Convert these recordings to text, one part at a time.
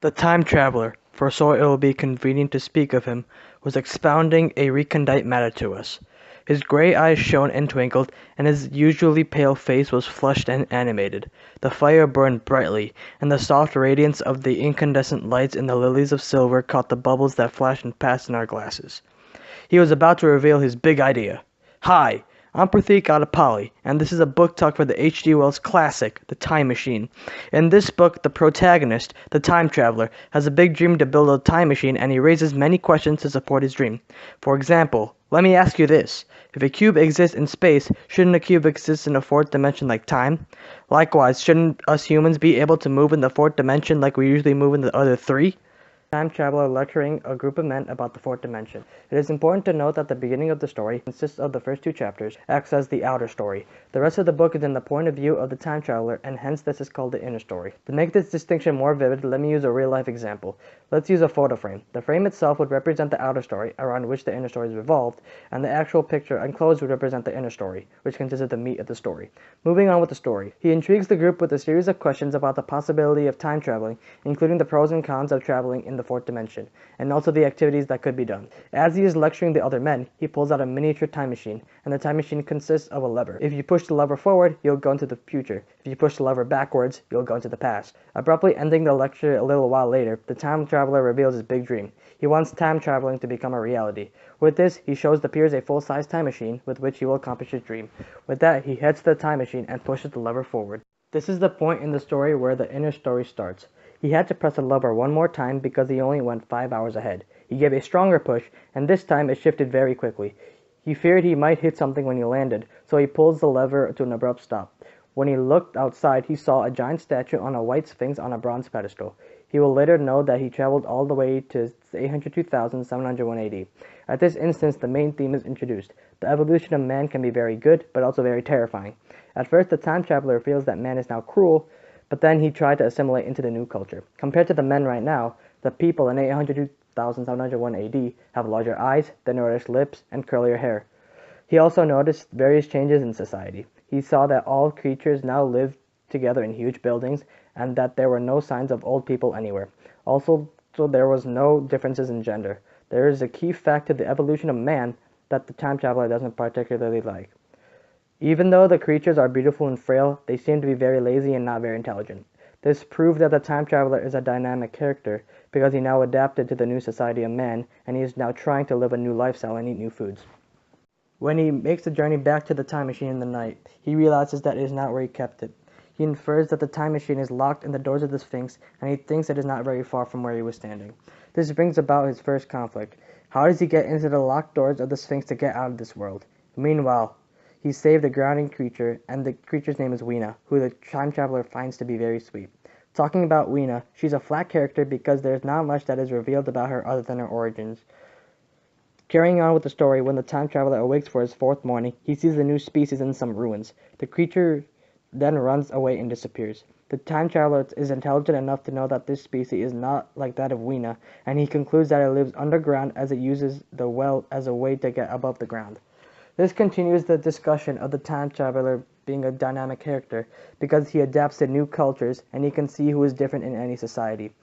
The time traveler, for so it will be convenient to speak of him, was expounding a recondite matter to us. His grey eyes shone and twinkled, and his usually pale face was flushed and animated. The fire burned brightly, and the soft radiance of the incandescent lights in the lilies of silver caught the bubbles that flashed and passed in our glasses. He was about to reveal his big idea. "Hi, I'm Pratik Adipali, and this is a book talk for the H. G. Wells classic, The Time Machine. In this book, the protagonist, the time traveler, has a big dream to build a time machine, and he raises many questions to support his dream. For example, let me ask you this. If a cube exists in space, shouldn't a cube exist in a fourth dimension like time? Likewise, shouldn't us humans be able to move in the fourth dimension like we usually move in the other three?" Time traveler lecturing a group of men about the fourth dimension. It is important to note that the beginning of the story consists of the first two chapters, acts as the outer story. The rest of the book is in the point of view of the time traveler, and hence this is called the inner story. To make this distinction more vivid, let me use a real-life example. Let's use a photo frame. The frame itself would represent the outer story, around which the inner story is revolved, and the actual picture enclosed would represent the inner story, which consists of the meat of the story. Moving on with the story. He intrigues the group with a series of questions about the possibility of time traveling, including the pros and cons of traveling in the fourth dimension, and also the activities that could be done. As he is lecturing the other men, he pulls out a miniature time machine, and the time machine consists of a lever. If you push the lever forward, you'll go into the future. If you push the lever backwards, you'll go into the past. Abruptly ending the lecture a little while later, the time traveler reveals his big dream. He wants time traveling to become a reality. With this, he shows the peers a full-size time machine with which he will accomplish his dream. With that, he heads to the time machine and pushes the lever forward. This is the point in the story where the inner story starts. He had to press the lever one more time because he only went 5 hours ahead. He gave a stronger push, and this time it shifted very quickly. He feared he might hit something when he landed, so he pulls the lever to an abrupt stop. When he looked outside, he saw a giant statue on a white sphinx on a bronze pedestal. He will later know that he traveled all the way to 802,701 AD. At this instance, the main theme is introduced. The evolution of man can be very good, but also very terrifying. At first, the time traveler feels that man is now cruel, but then he tried to assimilate into the new culture. Compared to the men right now, the people in 802,701 AD have larger eyes, thinner lips, and curlier hair. He also noticed various changes in society. He saw that all creatures now lived together in huge buildings, and that there were no signs of old people anywhere. Also, so there was no differences in gender. There is a key fact to the evolution of man that the time traveler doesn't particularly like. Even though the creatures are beautiful and frail, they seem to be very lazy and not very intelligent. This proved that the time traveler is a dynamic character because he now adapted to the new society of man, and he is now trying to live a new lifestyle and eat new foods. When he makes the journey back to the time machine in the night, he realizes that it is not where he kept it. He infers that the time machine is locked in the doors of the Sphinx, and he thinks it is not very far from where he was standing. This brings about his first conflict. How does he get into the locked doors of the Sphinx to get out of this world? Meanwhile, he saved a grounding creature, and the creature's name is Weena, who the time traveler finds to be very sweet. Talking about Weena, she's a flat character because there's not much that is revealed about her other than her origins. Carrying on with the story, when the time traveler awakes for his fourth morning, he sees a new species in some ruins. The creature then runs away and disappears. The time traveler is intelligent enough to know that this species is not like that of Weena, and he concludes that it lives underground as it uses the well as a way to get above the ground. This continues the discussion of the time traveler being a dynamic character because he adapts to new cultures and he can see who is different in any society.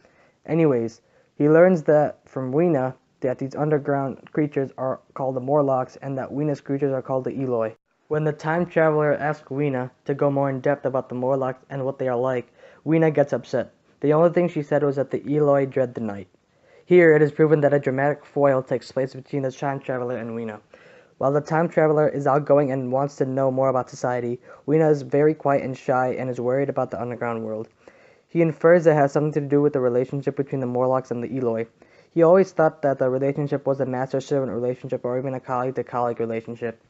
Anyways, he learns that from Weena that these underground creatures are called the Morlocks and that Weena's creatures are called the Eloi. When the time traveler asks Weena to go more in depth about the Morlocks and what they are like, Weena gets upset. The only thing she said was that the Eloi dread the night. Here it is proven that a dramatic foil takes place between the time traveler and Weena. While the time traveler is outgoing and wants to know more about society, Weena is very quiet and shy and is worried about the underground world. He infers it has something to do with the relationship between the Morlocks and the Eloi. He always thought that the relationship was a master-servant relationship or even a colleague-to-colleague relationship.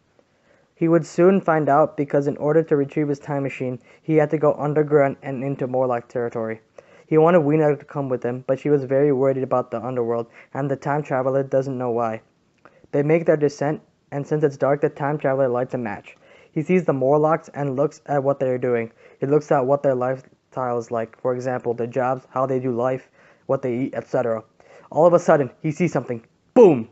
He would soon find out because in order to retrieve his time machine, he had to go underground and into Morlock territory. He wanted Weena to come with him, but she was very worried about the underworld, and the time traveler doesn't know why. They make their descent, and since it's dark, the time traveler lights a match. He sees the Morlocks and looks at what they are doing. He looks at what their lifestyle is like, for example, their jobs, how they do life, what they eat, etc. All of a sudden, he sees something. Boom!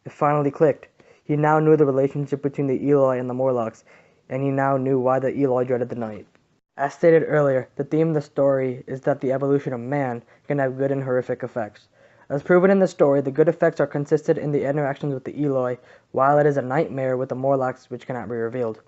It finally clicked. He now knew the relationship between the Eloi and the Morlocks, and he now knew why the Eloi dreaded the night. As stated earlier, the theme of the story is that the evolution of man can have good and horrific effects. As proven in the story, the good effects are consistent in the interactions with the Eloi, while it is a nightmare with the Morlocks which cannot be revealed.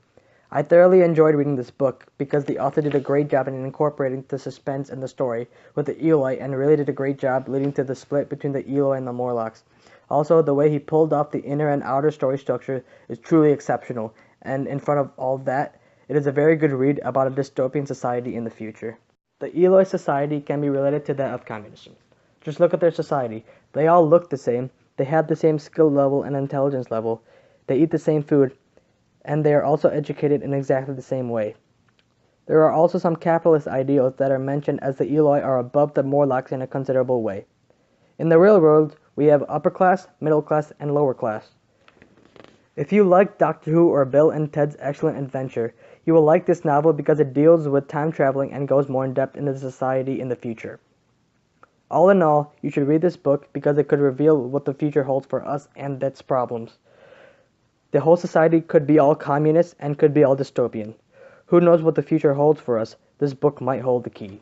I thoroughly enjoyed reading this book because the author did a great job in incorporating the suspense in the story with the Eloi and really did a great job leading to the split between the Eloi and the Morlocks. Also, the way he pulled off the inner and outer story structure is truly exceptional, and in front of all that, it is a very good read about a dystopian society in the future. The Eloi society can be related to that of communism. Just look at their society. They all look the same, they have the same skill level and intelligence level, they eat the same food, and they are also educated in exactly the same way. There are also some capitalist ideals that are mentioned as the Eloi are above the Morlocks in a considerable way. In the real world, we have upper class, middle class, and lower class. If you like Doctor Who or Bill and Ted's Excellent Adventure, you will like this novel because it deals with time traveling and goes more in depth into the society in the future. All in all, you should read this book because it could reveal what the future holds for us and its problems. The whole society could be all communist and could be all dystopian. Who knows what the future holds for us? This book might hold the key.